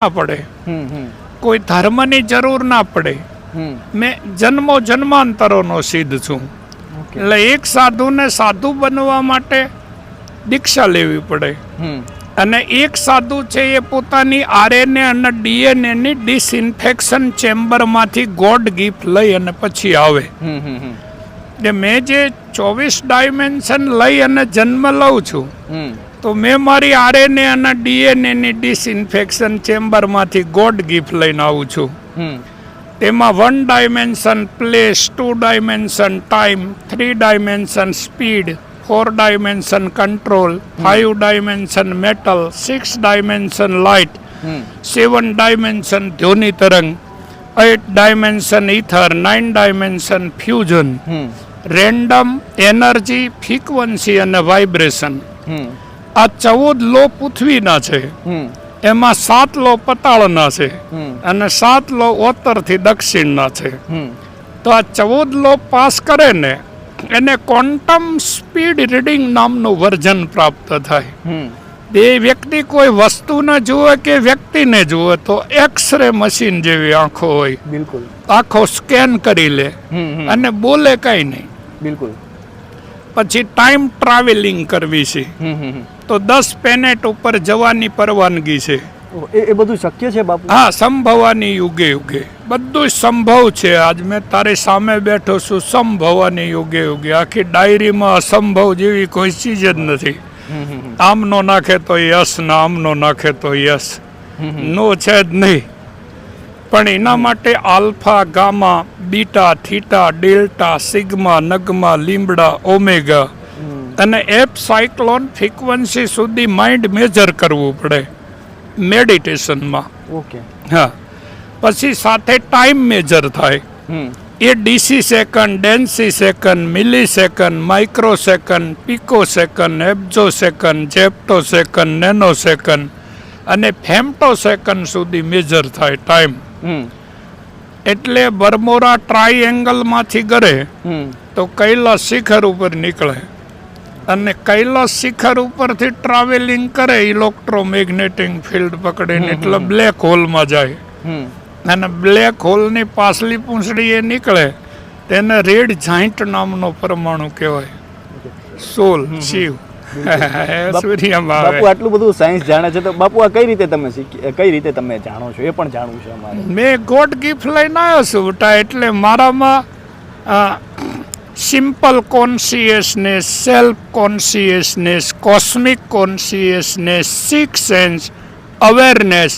ના પડે, કોઈ ધર્મની જરૂર ના પડે. મેં જન્મો જન્માંતરોનો સિદ્ધ છું. એટલે એક સાધુને સાધુ બનવા માટે દીક્ષા લેવી પડે. અને એક સાધુ છે એ પોતાની આરએનએ અને ડીએનએ ની ડિસઇન્ફેક્શન ચેમ્બરમાંથી ગોડ ગિફ્ટ લઈ અને પછી આવે. એટલે મેં જે 24 ડાયમેન્શન લઈ અને જન્મ લઉં છું, તો મેં મારી આરએનએ અને ડીએનએ ની ડિસઇન્ફેક્શન ચેમ્બરમાંથી ગોડ ગિફ્ટ લઈને આવું છું. તેમાં 1 dimension place, 2 dimension time, 3 dimension speed, 4 dimension control, 5 dimension metal, 6 dimension light, 7 dimension ધ્વનિ તરંગ, 8 dimension ether, 9 dimension fusion, random energy, frequency અને વાઇબ્રેશન. આ 14 લો પૃથ્વીના છે, એમાં 7 લો પતાળના છે અને 7 લો ઉત્તરથી દક્ષિણના છે. તો આ 14 લો પાસ કરે ને એને ક્વોન્ટમ સ્પીડ રીડિંગ નામનું વર્ઝન પ્રાપ્ત થાય. એ વ્યક્તિ કોઈ વસ્તુને જુએ કે વ્યક્તિને જુએ તો એક્સરે મશીન જેવી આંખો હોય. બિલકુલ. આંખો સ્કેન કરી લે અને બોલે કઈ નહીં. બિલકુલ. પછી ટાઈમ ટ્રાવેલિંગ કરવી છે, તો 10 પ્લેનેટ ઉપર જવાની પરવાનગી છે. એ બધું શક્ય છે બાપુ? હા, સંભવવાની યુગે યુગે બધું સંભવ છે. આજ મેં તારી સામે બેઠો છું, સંભવવાની યુગે યુગે. આખી ડાયરીમાં અસંભવ જેવી કોઈ ચીજ જ નથી. આમનો નાખે તો યસ, ને આમનો નાખે તો યસ, નો છે જ નહીં. પણ એના માટે alpha, gamma, beta, theta, delta, sigma, Nagma, લીમડા, ઓમેગા અને એપ સાયક્લોન ફ્રીક્વન્સી સુધી માઇન્ડ મેજર કરવું પડે મેડિટેશનમાં. ઓકે. હા, પછી સાથે ટાઈમ મેજર થાય. એ ડીસી સેકન્ડ, ડેન્સી second, milli second, micro second, pico second, એબ્જો second, zepto second, nano second અને ફેમ્ટો સેકન્ડ સુધી મેજર થાય ટાઈમ. એટલે બર્મોરા ટ્રાયએંગલમાંથી ગરે તો કૈલાસ શિખર ઉપર નીકળે અને કૈલાસ શિખર ઉપરથી ટ્રાવેલિંગ કરે ઇલેક્ટ્રોમેગ્નેટિક ફિલ્ડ પકડીને, એટલે બ્લેક હોલમાં જાય. અને બ્લેક હોલની પાછલી પૂંછડી એ નીકળે તેને રેડ જાઇન્ટ નામનો પરમાણુ કહેવાય. સોલ, શિવ. બાપુ આટલું બધું સાયન્સ જાણે છે, તો બાપુ આ કઈ રીતે તમે જાણો છો? એ પણ જાણવું છે અમારે. મેં ગોડ ગિફ્ટ લઈને આવ્યો છું બેટા. એટલે મારામાં simple consciousness, self consciousness, cosmic consciousness, six sense, awareness